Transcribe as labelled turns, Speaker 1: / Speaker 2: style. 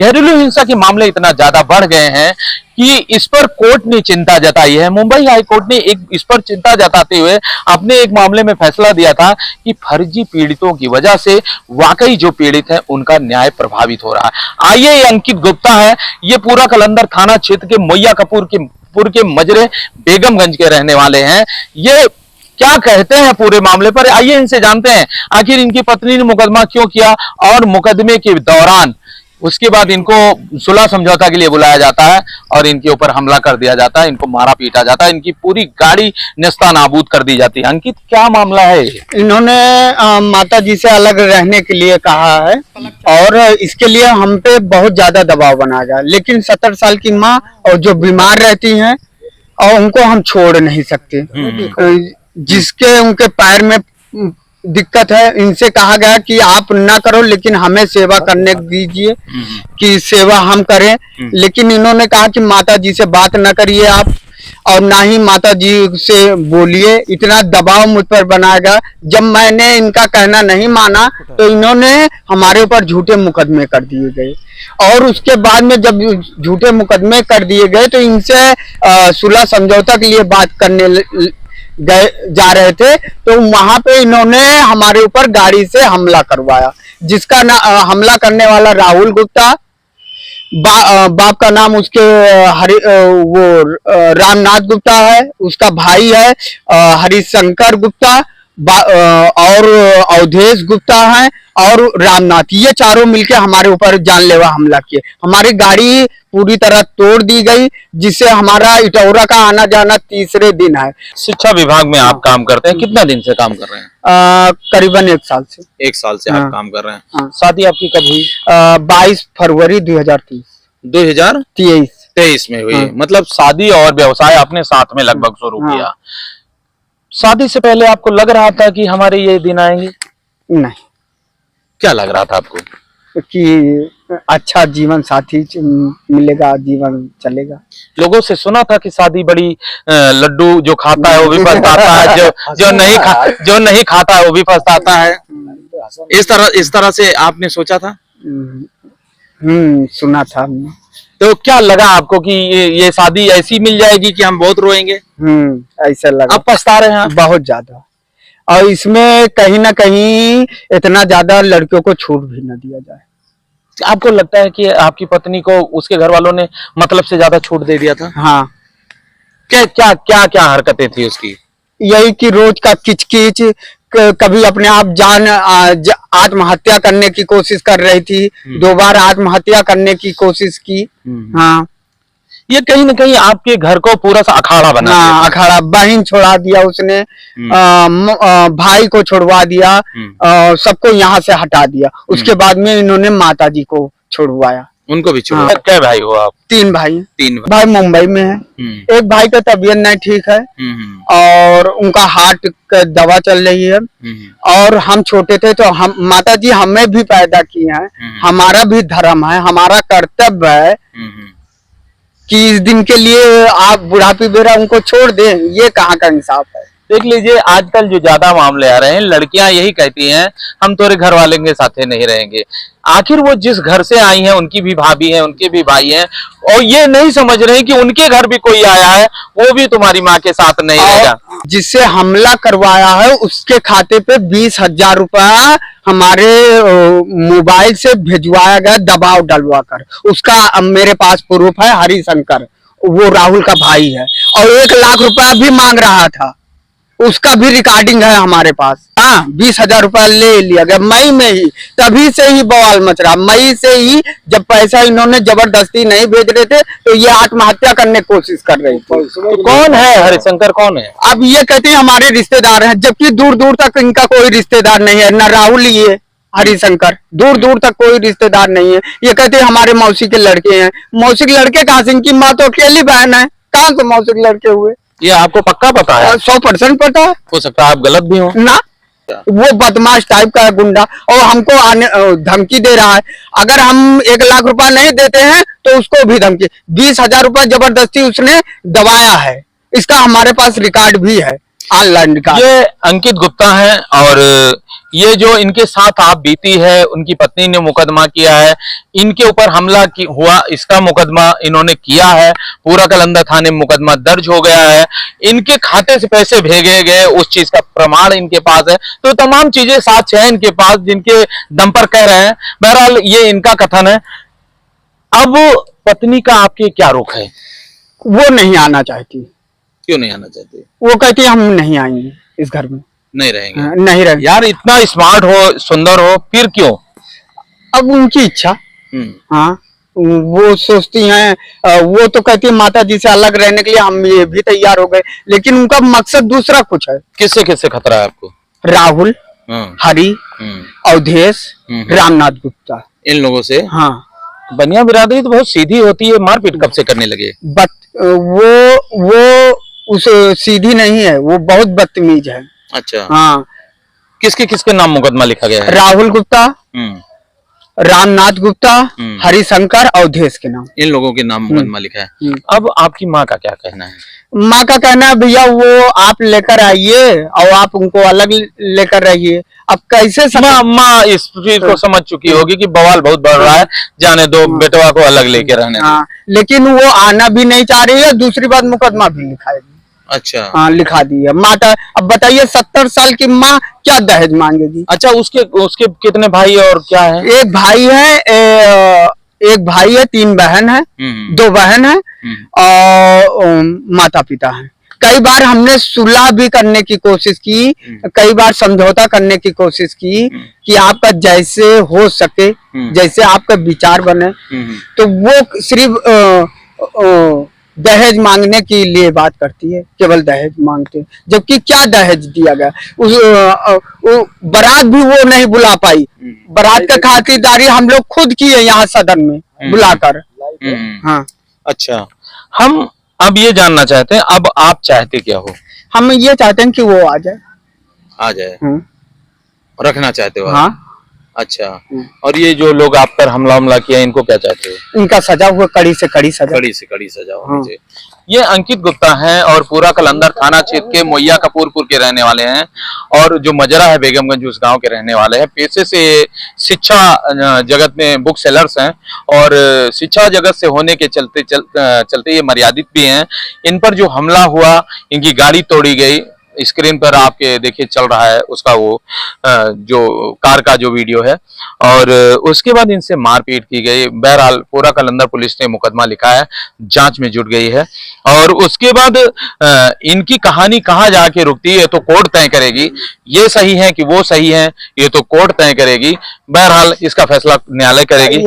Speaker 1: घरेलू हिंसा के मामले इतना ज्यादा बढ़ गए हैं कि इस पर कोर्ट ने चिंता जताई है। मुंबई हाई कोर्ट ने इस पर चिंता जताते हुए अपने एक मामले में फैसला दिया था कि फर्जी पीड़ितों की वजह से वाकई जो पीड़ित हैं उनका न्याय प्रभावित हो रहा है। आइए, ये अंकित गुप्ता है, ये पूरा कलंदर थाना क्षेत्र के मोइया कपूर के मजरे बेगमगंज के रहने वाले हैं। ये क्या कहते हैं पूरे मामले पर, आइए इनसे जानते हैं आखिर इनकी पत्नी ने मुकदमा क्यों किया और मुकदमे के दौरान उसके बाद इनको सुलह समझौता के लिए बुलाया जाता है और इनके ऊपर हमला कर दिया जाता है, इनको मारा पीटा जाता है, इनकी पूरी गाड़ी नेस्ता नाबूद कर दी जाती है। अंकित, क्या मामला है?
Speaker 2: इन्होंने माता जी से अलग रहने के लिए कहा है और इसके लिए हम पे बहुत ज्यादा दबाव बनाया गया, लेकिन 70 साल की माँ और जो बीमार रहती हैं और उनको हम छोड़ नहीं सकते, जिसके उनके पैर में दिक्कत है। इनसे कहा गया कि आप ना करो लेकिन हमें सेवा करने दीजिए कि सेवा हम करें, लेकिन इन्होंने कहा कि माता जी से बात ना करिए आप और ना ही माता जी से बोलिए। इतना दबाव मुझ पर बनाया गया। जब मैंने इनका कहना नहीं माना तो इन्होंने हमारे ऊपर झूठे मुकदमे कर दिए गए और उसके बाद में जब झूठे मुकदमे कर दिए गए तो इनसे सुलह समझौता के लिए बात करने गए जा रहे थे, तो वहां पे इन्होंने हमारे ऊपर गाड़ी से हमला करवाया, जिसका हमला करने वाला राहुल गुप्ता, बाप का नाम उसके रामनाथ गुप्ता है, उसका भाई है हरिशंकर गुप्ता और अवधेश गुप्ता है और रामनाथ, ये चारों मिलके हमारे ऊपर जानलेवा हमला किए। हमारी गाड़ी पूरी तरह तोड़ दी गई, जिससे हमारा इटौरा का आना जाना तीसरे दिन है।
Speaker 1: शिक्षा विभाग में आप काम करते हैं, कितना दिन से काम कर रहे हैं?
Speaker 2: करीबन 1 साल से।
Speaker 1: 1 साल से आप काम कर रहे हैं। शादी आपकी कब हुई?
Speaker 2: 22 फरवरी 2023
Speaker 1: 2023 में हुई। मतलब शादी और व्यवसाय आपने साथ में लगभग शुरू किया। शादी से पहले आपको लग रहा था कि हमारे ये दिन आएंगे?
Speaker 2: नहीं।
Speaker 1: क्या लग रहा था आपको?
Speaker 2: कि अच्छा जीवन साथी मिलेगा, जीवन चलेगा।
Speaker 1: लोगों से सुना था कि शादी बड़ी लड्डू जो खाता है वो भी पछताता है, जो नहीं खाता है वो भी पछताता है। इस तरह से आपने सोचा था?
Speaker 2: सुना था हमने।
Speaker 1: तो क्या लगा आपको कि ये शादी ऐसी मिल जाएगी कि हम बहुत रोएंगे?
Speaker 2: ऐसा लगा।
Speaker 1: अब पछता रहे हैं?
Speaker 2: बहुत ज्यादा। और इसमें कहीं ना कहीं इतना ज्यादा लड़कियों को छूट भी न दिया जाए।
Speaker 1: आपको लगता है कि आपकी पत्नी को उसके घर वालों ने मतलब से ज्यादा छूट दे दिया था?
Speaker 2: हाँ।
Speaker 1: क्या हरकतें थी उसकी?
Speaker 2: यही कि रोज का किचकिच, कभी अपने आप आत्महत्या करने की कोशिश कर रही थी, 2 बार आत्महत्या करने की कोशिश की। हाँ,
Speaker 1: ये कहीं न कहीं आपके घर को पूरा सा अखाड़ा बना दिया।
Speaker 2: अखाड़ा। बहन छोड़ा दिया उसने, भाई को छोड़वा दिया, सबको यहाँ से हटा दिया। उसके बाद में इन्होंने माता जी को छोड़वाया।
Speaker 1: उनको भी छोड़ा। क्या भाई हो आप?
Speaker 2: 3 भाई।
Speaker 1: 3
Speaker 2: भाई मुंबई में है। एक भाई का तबीयत नहीं ठीक है और उनका हार्ट का दवा चल रही है। और हम छोटे थे तो हम माता जी हमें भी पैदा किए हैं, हमारा भी धर्म है, हमारा कर्तव्य है कि इस दिन के लिए आप बुढ़ापी बेरा उनको छोड़ दें। ये कहाँ का इंसाफ है?
Speaker 1: देख लीजिए, आजकल जो ज्यादा मामले आ रहे हैं, लड़कियां यही कहती हैं हम तेरे घर वाले के साथ नहीं रहेंगे। आखिर वो जिस घर से आई हैं उनकी भी भाभी है, उनके भी भाई हैं और ये नहीं समझ रहे कि उनके घर भी कोई आया है, वो भी तुम्हारी माँ के साथ नहीं रहेगा।
Speaker 2: जिससे हमला करवाया है उसके खाते पे 20,000 रुपया हमारे मोबाइल से भिजवाया गया, दबाव डलवा कर। उसका मेरे पास प्रूफ है। हरिशंकर, वो राहुल का भाई है और 1 लाख रुपया भी मांग रहा था, उसका भी रिकॉर्डिंग है हमारे पास। 20,000 रुपया ले लिया गया मई में ही। तभी से ही बवाल मच रहा। मई से ही जब पैसा इन्होंने जबरदस्ती नहीं भेज रहे थे तो ये आत्महत्या करने की कोशिश कर रही थी।
Speaker 1: तो कौन है हरिशंकर? कौन है?
Speaker 2: अब ये कहते हैं हमारे रिश्तेदार हैं, जबकि दूर दूर तक इनका कोई रिश्तेदार नहीं है। न राहुल, ये हरिशंकर, दूर दूर तक कोई रिश्तेदार नहीं है। ये कहते हैं हमारे मौसी के लड़के हैं। मौसी के लड़के कहाँ से? इनकी माँ तो अकेली बहन है, कहाँ से मौसी के लड़के हुए?
Speaker 1: ये आपको पक्का पता है?
Speaker 2: 100% पता है।
Speaker 1: हो सकता है आप गलत भी हो
Speaker 2: ना। वो बदमाश टाइप का है, गुंडा, और हमको धमकी दे रहा है। अगर हम 1 लाख रुपया नहीं देते हैं तो उसको भी धमकी। 20,000 रुपया जबरदस्ती उसने दबाया है, इसका हमारे पास रिकॉर्ड भी है। ऑनलाइन निकाल।
Speaker 1: ये अंकित गुप्ता हैं और ये जो इनके साथ आप बीती है, उनकी पत्नी ने मुकदमा किया है, इनके ऊपर हमला हुआ, इसका मुकदमा इन्होंने किया है, पूरा कलंदर थाने में मुकदमा दर्ज हो गया है, इनके खाते से पैसे भेजे गए उस चीज का प्रमाण इनके पास है, तो तमाम चीजें साक्ष्य है इनके पास जिनके दम पर कह रहे हैं। बहरहाल ये इनका कथन है। अब पत्नी का आपके क्या रुख है?
Speaker 2: वो नहीं आना चाहती।
Speaker 1: क्यों नहीं आना चाहते?
Speaker 2: वो कहती है हम नहीं आएंगे इस घर में,
Speaker 1: नहीं रहेंगे।
Speaker 2: नहीं रहेंगे।
Speaker 1: यार इतना स्मार्ट हो, सुंदर हो, फिर क्यों?
Speaker 2: अब उनकी इच्छा। हाँ, वो सोचती हैं, वो तो कहती है माता जी से अलग रहने के लिए हम ये भी तैयार हो गए, लेकिन उनका मकसद दूसरा कुछ है।
Speaker 1: किससे किससे खतरा है आपको?
Speaker 2: राहुल, हरि, अवधेश, रामनाथ गुप्ता,
Speaker 1: इन लोगों से?
Speaker 2: हाँ।
Speaker 1: बनिया बिरादरी तो बहुत सीधी होती है, मारपीट कब से करने लगे?
Speaker 2: वो उस सीधी नहीं है, वो बहुत बदतमीज है।
Speaker 1: अच्छा।
Speaker 2: हाँ।
Speaker 1: किसके किसके नाम मुकदमा लिखा गया है?
Speaker 2: राहुल गुप्ता, रामनाथ गुप्ता, हरिशंकर, अवधेश के नाम,
Speaker 1: इन लोगों के नाम मुकदमा लिखा है। अब आपकी माँ का क्या कहना है?
Speaker 2: माँ का कहना है भैया वो आप लेकर आइए और आप उनको अलग लेकर रहिए। अब कैसे
Speaker 1: माँ इस चीज को समझ चुकी होगी कि बवाल बहुत बढ़ रहा है, जाने दो, बेटवा को अलग लेके रहने दो।
Speaker 2: हाँ, लेकिन वो आना भी नहीं चाह रही है, दूसरी बात मुकदमा भी लिखाएगी।
Speaker 1: अच्छा।
Speaker 2: हाँ, लिखा दी है माता। अब बताइए 70 साल की माँ क्या दहेज मांगेगी?
Speaker 1: अच्छा, उसके कितने भाई और क्या है?
Speaker 2: एक भाई है, 3 बहन है, 2 बहन है और माता पिता है। कई बार हमने सुलह भी करने की कोशिश की, कई बार समझौता करने की कोशिश की कि आपका जैसे हो सके, जैसे आपका विचार बने, तो वो सिर्फ दहेज मांगने के लिए बात करती है, केवल दहेज मांगते, जबकि क्या दहेज दिया गया? बारात भी वो नहीं बुला पाई। बारात का खातिरदारी हम लोग खुद किए यहाँ सदन में बुलाकर। हाँ।
Speaker 1: अच्छा, हम अब ये जानना चाहते हैं, अब आप चाहते क्या हो?
Speaker 2: हम ये चाहते हैं कि वो आ जाए।
Speaker 1: आ जाए? रखना चाहते हो?
Speaker 2: हाँ।
Speaker 1: अच्छा, और ये जो लोग आप पर हमला किया, इनको क्या चाहते हो?
Speaker 2: इनका सजा हुआ कड़ी से कड़ी सजा।
Speaker 1: कड़ी से कड़ी सजा होनी चाहिए। ये अंकित गुप्ता हैं और पूरा कलंदर थाना क्षेत्र के मोइया कपूरपुर के रहने वाले हैं और जो मजरा है बेगमगंज उस गांव के रहने वाले हैं। पेशे से शिक्षा जगत में बुक सेलर्स हैं और शिक्षा जगत से होने के चलते ये मर्यादित भी हैं। इन पर जो हमला हुआ, इनकी गाड़ी तोड़ी गई, स्क्रीन पर आपके देखिए चल रहा है उसका वो जो कार का जो वीडियो है, और उसके बाद इनसे मारपीट की गई। बहरहाल पूरा कलंदर पुलिस ने मुकदमा लिखा है, जांच में जुट गई है और उसके बाद इनकी कहानी कहाँ जाके रुकती है तो कोर्ट तय करेगी। ये सही है कि वो सही है, ये तो कोर्ट तय करेगी। बहरहाल इसका फैसला न्यायालय करेगी।